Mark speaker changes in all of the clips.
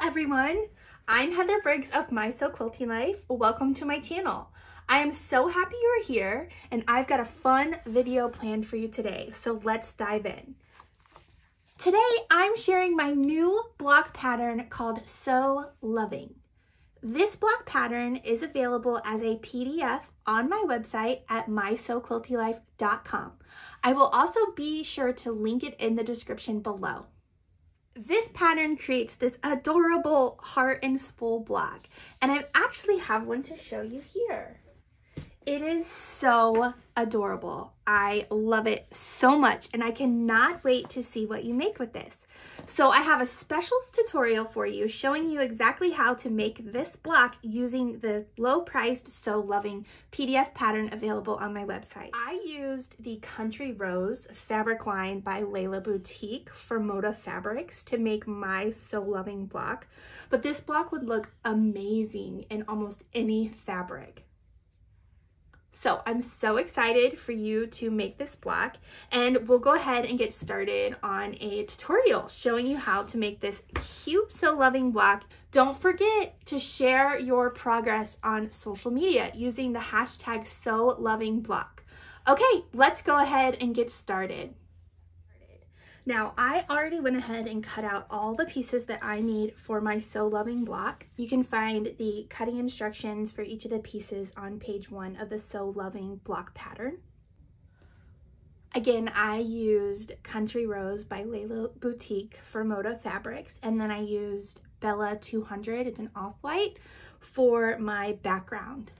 Speaker 1: everyone, I'm Heather Briggs of My Sew Quilty Life. Welcome to my channel. I am so happy you're here and I've got a fun video planned for you today, so let's dive in. Today I'm sharing my new block pattern called So Loving. This block pattern is available as a PDF on my website at mysewquiltylife.com. I will also be sure to link it in the description below. This pattern creates this adorable heart and spool block, and I actually have one to show you here. It is so adorable. I love it so much, and I cannot wait to see what you make with this. So I have a special tutorial for you showing you exactly how to make this block using the low-priced So Loving PDF pattern available on my website. I used the Country Rose fabric line by Layla Boutique for Moda Fabrics to make my So Loving block, but this block would look amazing in almost any fabric. So I'm so excited for you to make this block, and we'll go ahead and get started on a tutorial showing you how to make this cute So Loving block. Don't forget to share your progress on social media using the hashtag So Loving block. Okay, let's go ahead and get started. Now, I already went ahead and cut out all the pieces that I need for my So Loving block. You can find the cutting instructions for each of the pieces on page 1 of the So Loving block pattern. Again, I used Country Rose by Layla Boutique for Moda Fabrics, and then I used Bella 200, it's an off-white, for my background.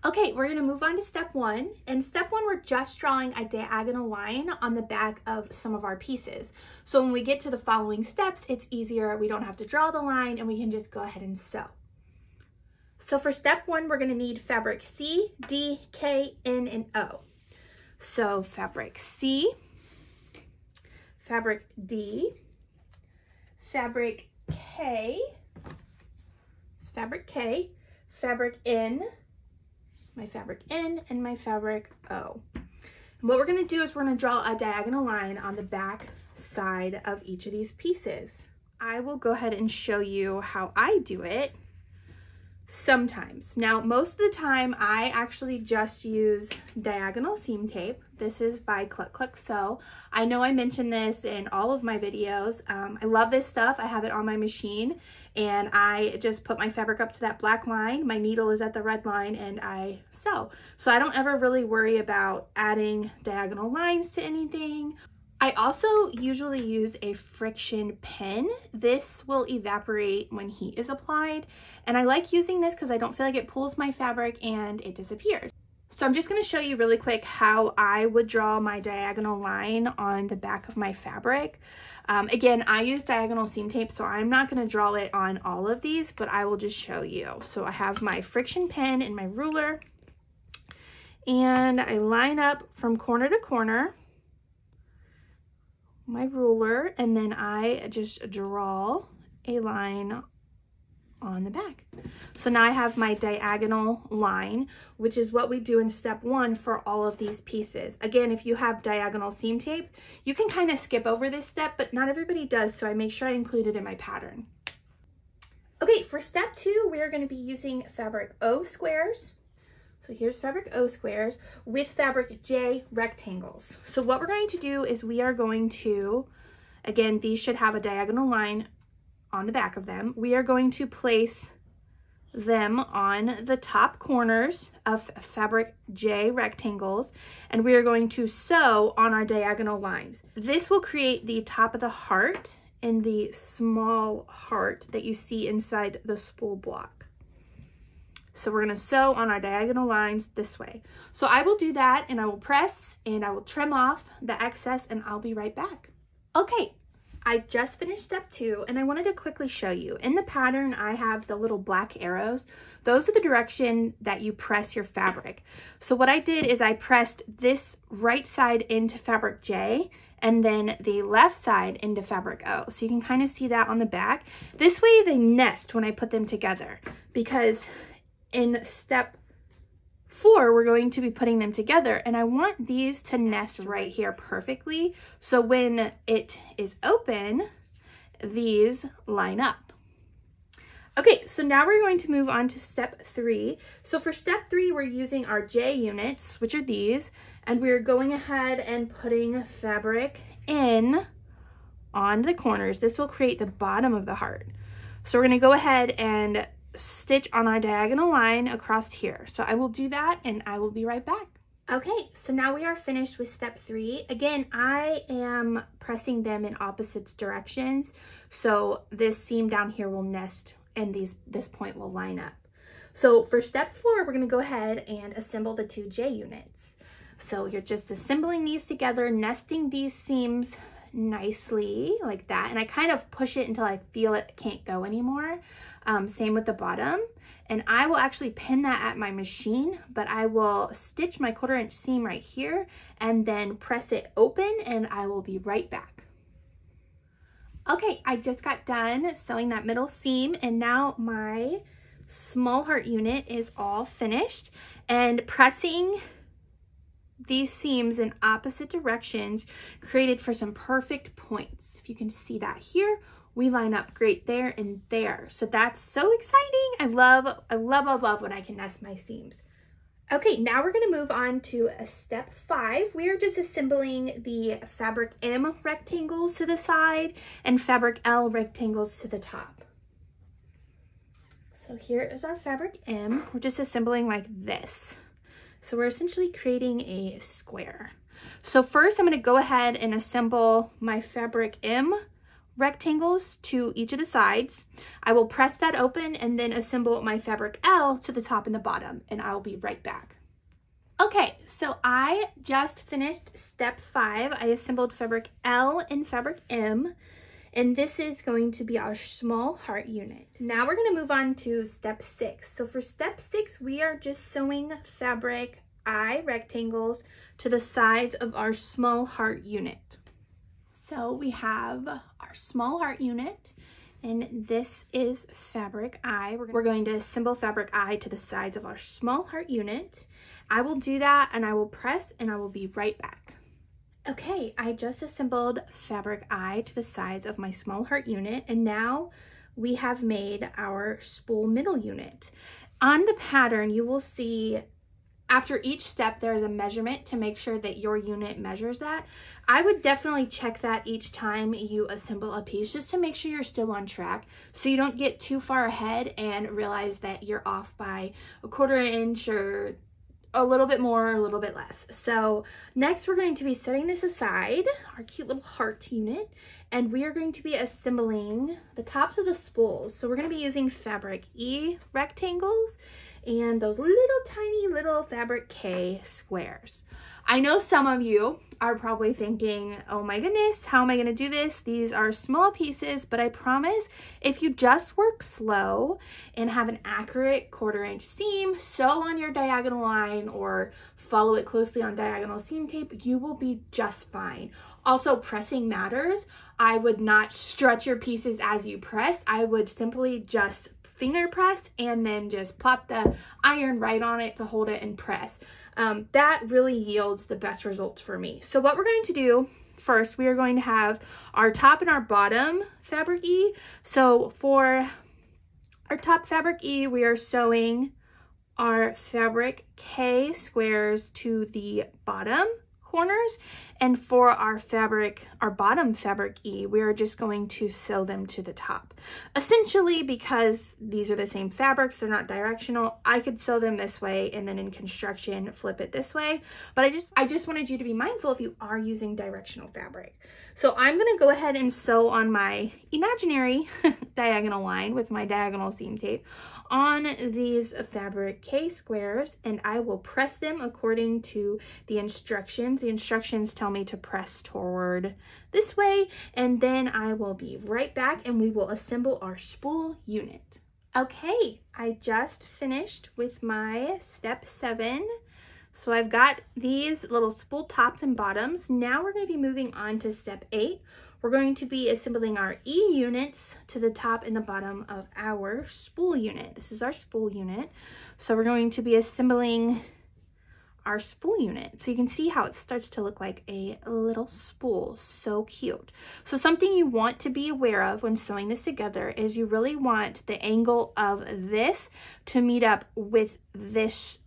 Speaker 1: Okay, we're gonna move on to step 1. In step 1, we're just drawing a diagonal line on the back of some of our pieces. So when we get to the following steps, it's easier. We don't have to draw the line and we can just go ahead and sew. So for step 1, we're gonna need fabric C, D, K, N, and O. So fabric C, fabric D, fabric K, fabric N, my fabric N, and my fabric O. And what we're going to do is we're going to draw a diagonal line on the back side of each of these pieces. I will go ahead and show you how I do it sometimes. Now, most of the time I actually just use diagonal seam tape. This is by Click Click Sew. I know I mentioned this in all of my videos. I love this stuff. I have it on my machine, and I just put my fabric up to that black line. My needle is at the red line, and I sew. So I don't ever really worry about adding diagonal lines to anything. I also usually use a friction pen. This will evaporate when heat is applied, and I like using this because I don't feel like it pulls my fabric and it disappears. So I'm just going to show you really quick how I would draw my diagonal line on the back of my fabric. Again, I use diagonal seam tape, so I'm not going to draw it on all of these, but I will just show you. So I have my friction pen and my ruler, and I line up from corner to corner my ruler, and then I just draw a line on the back. So now I have my diagonal line, which is what we do in step 1 for all of these pieces. Again, if you have diagonal seam tape, you can kind of skip over this step, but not everybody does, so I make sure I include it in my pattern. Okay, for step 2, we're going to be using fabric O squares. So here's fabric O squares with fabric J rectangles. So what we're going to do is we are going to, again, these should have a diagonal line on the back of them. We are going to place them on the top corners of fabric J rectangles, and we are going to sew on our diagonal lines. This will create the top of the heart and the small heart that you see inside the spool block. So we're going to sew on our diagonal lines this way. So I will do that, and I will press and I will trim off the excess, and I'll be right back. Okay, I just finished step 2, and I wanted to quickly show you. In the pattern, I have the little black arrows. Those are the direction that you press your fabric. So what I did is I pressed this right side into fabric J, and then the left side into fabric O. So you can kind of see that on the back. This way they nest when I put them together, because in step 4, we're going to be putting them together, and I want these to nest right here perfectly. So when it is open, these line up. Okay, so now we're going to move on to step 3. So for step 3, we're using our J units, which are these, and we're going ahead and putting fabric in on the corners. This will create the bottom of the heart. So we're gonna go ahead and stitch on our diagonal line across here. So I will do that and I will be right back. Okay, so now we are finished with step 3. Again, I am pressing them in opposite directions. So this seam down here will nest and this point will line up. So for step 4, we're gonna go ahead and assemble the 2 J units. So you're just assembling these together, nesting these seams nicely like that, and I kind of push it until I feel it can't go anymore. Same with the bottom, and I will actually pin that at my machine, but I will stitch my 1/4 inch seam right here and then press it open, and I will be right back. Okay, I just got done sewing that middle seam, and now my small heart unit is all finished, and pressing these seams in opposite directions created for some perfect points. If you can see that here, we line up great there and there. So that's so exciting. I love when I can nest my seams. Okay, now we're gonna move on to step 5. We are just assembling the fabric M rectangles to the side and fabric L rectangles to the top. So here is our fabric M. We're just assembling like this. So we're essentially creating a square. So first I'm going to go ahead and assemble my fabric M rectangles to each of the sides. I will press that open and then assemble my fabric L to the top and the bottom, and I'll be right back. Okay, so I just finished step 5. I assembled fabric L and fabric M, and this is going to be our small heart unit. Now we're going to move on to step 6. So for step 6, we are just sewing fabric I rectangles to the sides of our small heart unit. So we have our small heart unit, and this is fabric I. We're going to assemble fabric I to the sides of our small heart unit. I will do that, and I will press, and I will be right back. Okay, I just assembled fabric I to the sides of my small heart unit, and now we have made our spool middle unit. On the pattern, you will see after each step there is a measurement to make sure that your unit measures that. I would definitely check that each time you assemble a piece, just to make sure you're still on track, so you don't get too far ahead and realize that you're off by a 1/4 inch or a little bit more or a little bit less. So next we're going to be setting this aside, our cute little heart unit, and we are going to be assembling the tops of the spools. So we're going to be using fabric E rectangles and those little tiny little fabric K squares. I know some of you are probably thinking, oh my goodness, how am I going to do this? These are small pieces, but I promise if you just work slow and have an accurate 1/4 inch seam, sew on your diagonal line or follow it closely on diagonal seam tape, you will be just fine. Also, pressing matters. I would not stretch your pieces as you press. I would simply just finger press and then just plop the iron right on it to hold it and press. That really yields the best results for me. So what we're going to do first, we are going to have our top and our bottom fabric E. So for our top fabric E, we are sewing our fabric K squares to the bottom corners, and for our bottom fabric E, we are just going to sew them to the top. Essentially, because these are the same fabrics, they're not directional, I could sew them this way and then in construction flip it this way, but I just wanted you to be mindful if you are using directional fabric. So I'm gonna go ahead and sew on my imaginary diagonal line with my diagonal seam tape on these fabric K squares, and I will press them according to the instructions. The instructions tell me to press toward this way, and then I will be right back and we will assemble our spool unit. Okay, I just finished with my step 7. So I've got these little spool tops and bottoms. Now we're going to be moving on to step 8. We're going to be assembling our E units to the top and the bottom of our spool unit. This is our spool unit. So we're going to be assembling our spool unit. So you can see how it starts to look like a little spool. So cute. So something you want to be aware of when sewing this together is you really want the angle of this to meet up with this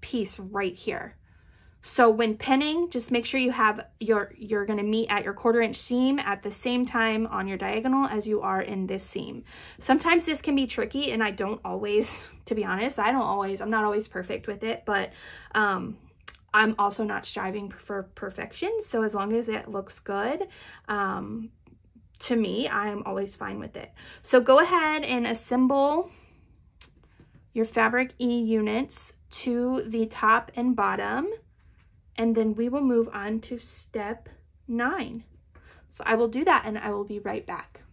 Speaker 1: piece right here. So when pinning, just make sure you have you're going to meet at your 1/4 inch seam at the same time on your diagonal as you are in this seam. Sometimes this can be tricky, and I don't always, to be honest, I'm not always perfect with it, but I'm also not striving for perfection. So as long as it looks good, to me, I'm always fine with it. So go ahead and assemble your fabric E units to the top and bottom. And then we will move on to step 9. So I will do that and I will be right back.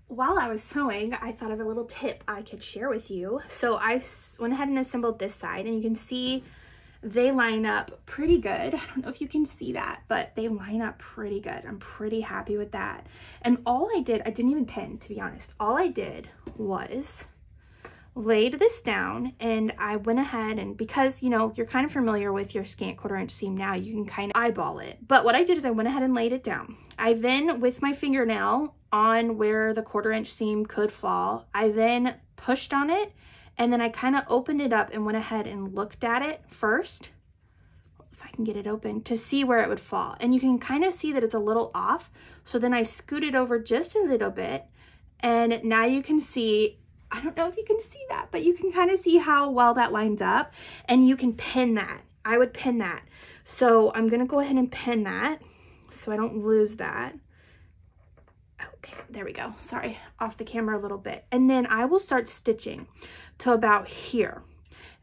Speaker 1: While I was sewing, I thought of a little tip I could share with you. So I went ahead and assembled this side, and you can see they line up pretty good. I don't know if you can see that, but they line up pretty good. I'm pretty happy with that. And all I didn't even pin, to be honest. All I did was laid this down, and I went ahead and, because you know you're kind of familiar with your scant 1/4 inch seam now, you can kind of eyeball it. But what I did is I went ahead and laid it down. I then, with my fingernail on where the 1/4 inch seam could fall, I then pushed on it, and then I kind of opened it up and went ahead and looked at it first, if I can get it open, to see where it would fall. And you can kind of see that it's a little off. So then I scooted over just a little bit, and now you can see, I don't know if you can see that, but you can kind of see how well that lines up, and you can pin that. I would pin that. So I'm going to go ahead and pin that so I don't lose that. Okay, there we go. Sorry, off the camera a little bit. And then I will start stitching to about here.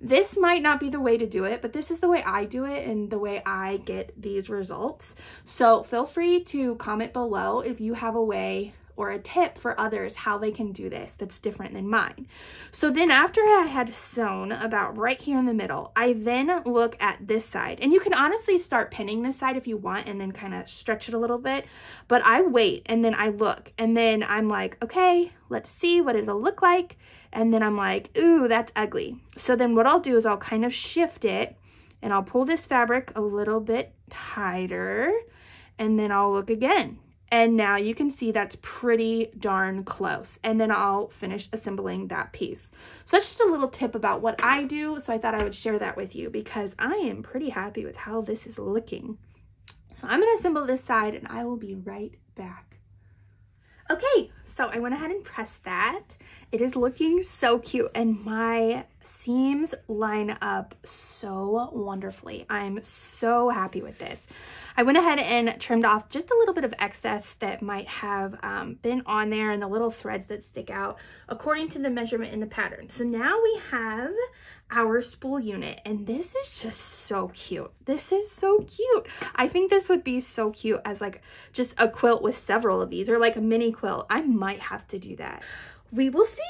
Speaker 1: This might not be the way to do it, but this is the way I do it and the way I get these results. So feel free to comment below if you have a way or a tip for others how they can do this that's different than mine. So then after I had sewn about right here in the middle, I then look at this side, and you can honestly start pinning this side if you want and then kind of stretch it a little bit, but I wait and then I look, and then I'm like, okay, let's see what it'll look like. And then I'm like, ooh, that's ugly. So then what I'll do is I'll kind of shift it, and I'll pull this fabric a little bit tighter, and then I'll look again. And now you can see that's pretty darn close. And then I'll finish assembling that piece. So that's just a little tip about what I do. So I thought I would share that with you because I am pretty happy with how this is looking. So I'm going to assemble this side, and I will be right back. Okay, so I went ahead and pressed that. It is looking so cute, and my seams line up so wonderfully. I'm so happy with this. I went ahead and trimmed off just a little bit of excess that might have been on there, and the little threads that stick out according to the measurement in the pattern. So now we have our spool unit, and this is just so cute. This is so cute. I think this would be so cute as like just a quilt with several of these, or like a mini quilt. I might have to do that. We will see.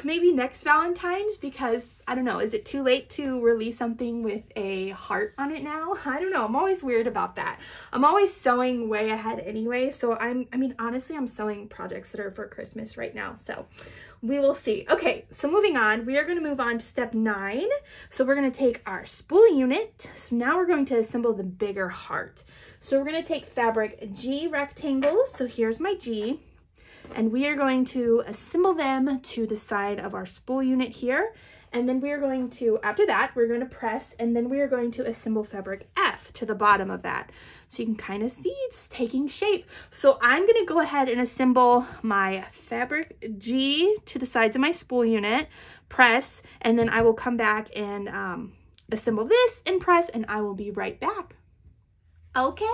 Speaker 1: Maybe next Valentine's, because I don't know, is it too late to release something with a heart on it now? I don't know. I'm always weird about that. I'm always sewing way ahead anyway. So I mean, honestly, I'm sewing projects that are for Christmas right now. So we will see. Okay, so moving on, we are going to move on to step 9. So we're going to take our spool unit. So now we're going to assemble the bigger heart. So we're going to take fabric G rectangles. So here's my G. And we are going to assemble them to the side of our spool unit here. And then we are going to, after that, we're going to press, and then we are going to assemble fabric F to the bottom of that. So you can kind of see it's taking shape. So I'm going to go ahead and assemble my fabric G to the sides of my spool unit, press, and then I will come back and assemble this and press, and I will be right back. Okay,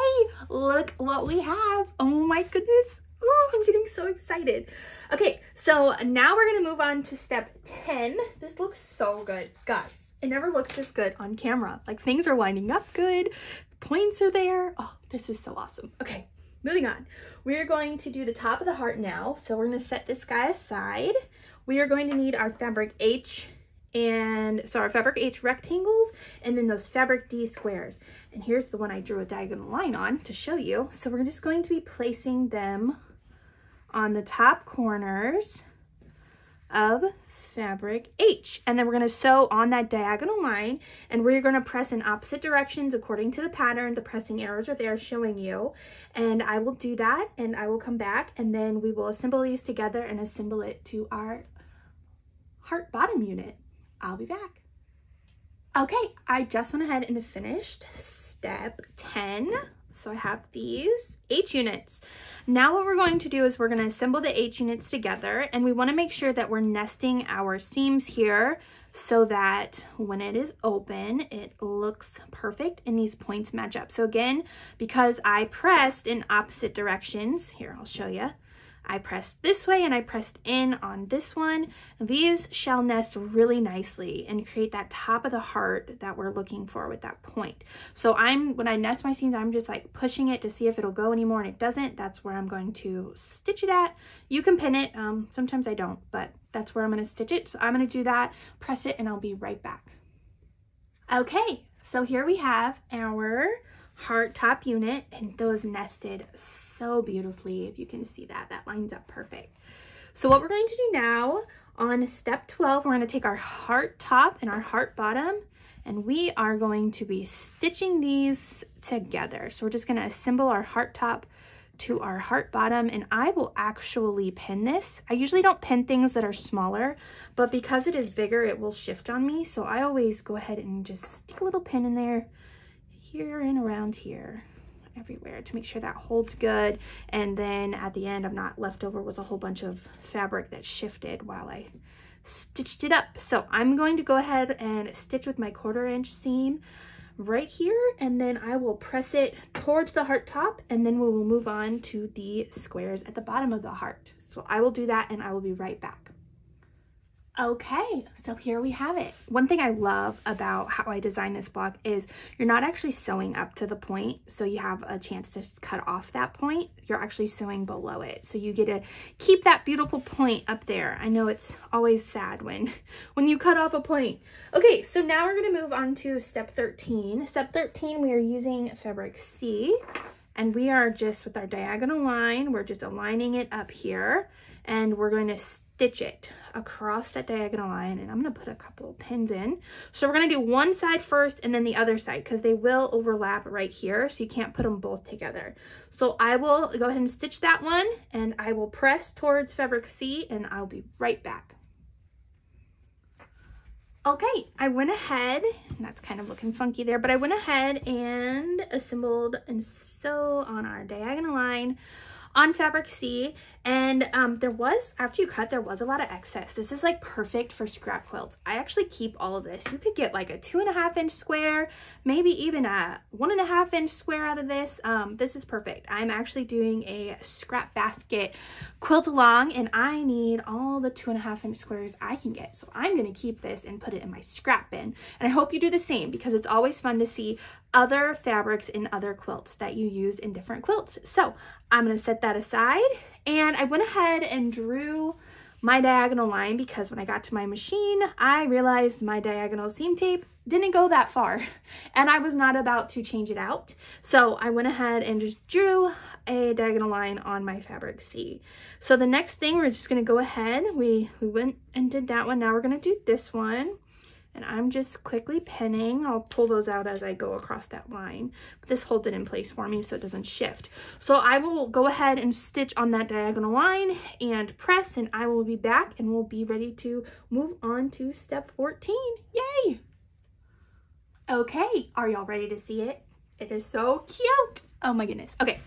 Speaker 1: look what we have. Oh my goodness. Oh, I'm getting so excited. Okay, so now we're going to move on to step 10. This looks so good. Gosh, it never looks this good on camera. Like, things are lining up good. Points are there. Oh, this is so awesome. Okay, moving on. We are going to do the top of the heart now. So we're going to set this guy aside. We are going to need our fabric H our fabric H rectangles, and then those fabric D squares. And here's the one I drew a diagonal line on to show you. So we're just going to be placing them on the top corners of fabric H, and then we're going to sew on that diagonal line, and we're going to press in opposite directions according to the pattern. The pressing arrows are there showing you, and I will do that, and I will come back, and then we will assemble these together and assemble it to our heart bottom unit. I'll be back. Okay, I just went ahead and finished step 10. So I have these H units. Now what we're going to do is we're going to assemble the H units together, and we want to make sure that we're nesting our seams here so that when it is open, it looks perfect and these points match up. So again, because I pressed in opposite directions, here I'll show you. I pressed this way and I pressed in on this one. These shall nest really nicely and create that top of the heart that we're looking for with that point. So when I nest my seams, I'm just like pushing it to see if it'll go anymore, and it doesn't. That's where I'm going to stitch it at. You can pin it. Sometimes I don't, but that's where I'm going to stitch it. So I'm going to do that, press it, and I'll be right back. Okay, so here we have our heart top unit, and those nested so beautifully. If you can see that, that lines up perfect. So what we're going to do now on step 12, we're going to take our heart top and our heart bottom, and we are going to be stitching these together. So we're just going to assemble our heart top to our heart bottom, and I will actually pin this. I usually don't pin things that are smaller, but because it is bigger, it will shift on me. So I always go ahead and just stick a little pin in there, here and around here, everywhere, to make sure that holds good, and then at the end I'm not left over with a whole bunch of fabric that shifted while I stitched it up. So I'm going to go ahead and stitch with my 1/4 inch seam right here, and then I will press it towards the heart top, and then we will move on to the squares at the bottom of the heart. So I will do that, and I will be right back. Okay, so here we have it. One thing I love about how I designed this block is you're not actually sewing up to the point, so you have a chance to cut off that point. You're actually sewing below it, so you get to keep that beautiful point up there. I know it's always sad when you cut off a point. Okay, so now we're going to move on to step 13. Step 13, we are using fabric C, and we are just, with our diagonal line, we're just aligning it up here, and we're going to stitch it across that diagonal line, and I'm going to put a couple of pins in. So we're going to do one side first and then the other side, because they will overlap right here, so you can't put them both together. So I will go ahead and stitch that one, and I will press towards fabric C, and I'll be right back. Okay, I went ahead, and that's kind of looking funky there, but I went ahead and assembled and sewed on our diagonal line on fabric C, and there was, after you cut, there was a lot of excess. This is like perfect for scrap quilts. I actually keep all of this. You could get like a 2.5 inch square, maybe even a 1.5 inch square out of this. This is perfect. I'm actually doing a scrap basket quilt along, and I need all the 2.5 inch squares I can get. So I'm gonna keep this and put it in my scrap bin. And I hope you do the same, because it's always fun to see other fabrics in other quilts that you used in different quilts. So I'm gonna set that aside, and I went ahead and drew my diagonal line, because when I got to my machine, I realized my diagonal seam tape didn't go that far, and I was not about to change it out. So I went ahead and just drew a diagonal line on my fabric C. So the next thing, we're just gonna go ahead, we went and did that one. Now we're gonna do this one. And I'm just quickly pinning. I'll pull those out as I go across that line. But this holds it in place for me so it doesn't shift. So I will go ahead and stitch on that diagonal line and press, and I will be back, and we'll be ready to move on to step 14. Yay! Okay, are y'all ready to see it? It is so cute. Oh my goodness. Okay,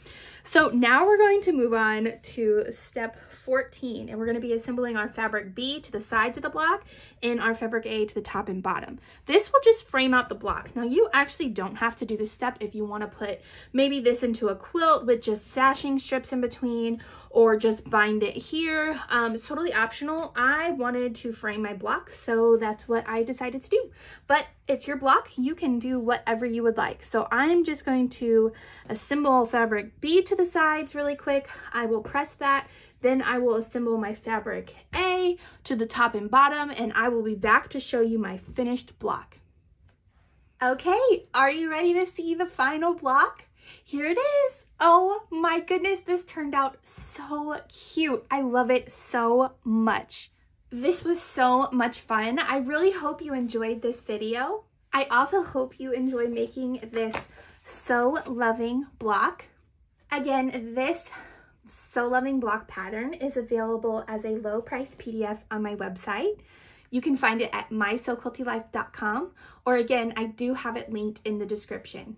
Speaker 1: so now we're going to move on to step 14, and we're going to be assembling our fabric B to the sides of the block and our fabric A to the top and bottom. This will just frame out the block. Now you actually don't have to do this step if you want to put maybe this into a quilt with just sashing strips in between, or just bind it here. It's totally optional. I wanted to frame my block, so that's what I decided to do. But it's your block. You can do whatever you would like. So I'm just going to assemble fabric B to the sides really quick. I will press that. Then I will assemble my fabric A to the top and bottom, and I will be back to show you my finished block. Okay, are you ready to see the final block? Here it is. Oh my goodness, this turned out so cute. I love it so much. This was so much fun. I really hope you enjoyed this video. I also hope you enjoy making this So Loving block. Again, this So Loving block pattern is available as a low price PDF on my website. You can find it at mysoquiltylife.com, or again, I do have it linked in the description.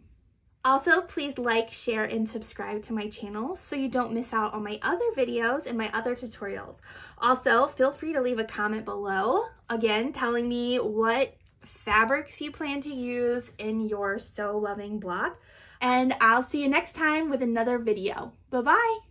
Speaker 1: Also, please like, share, and subscribe to my channel so you don't miss out on my other videos and my other tutorials. Also, feel free to leave a comment below, again, telling me what fabrics you plan to use in your So Loving block. And I'll see you next time with another video. Bye-bye.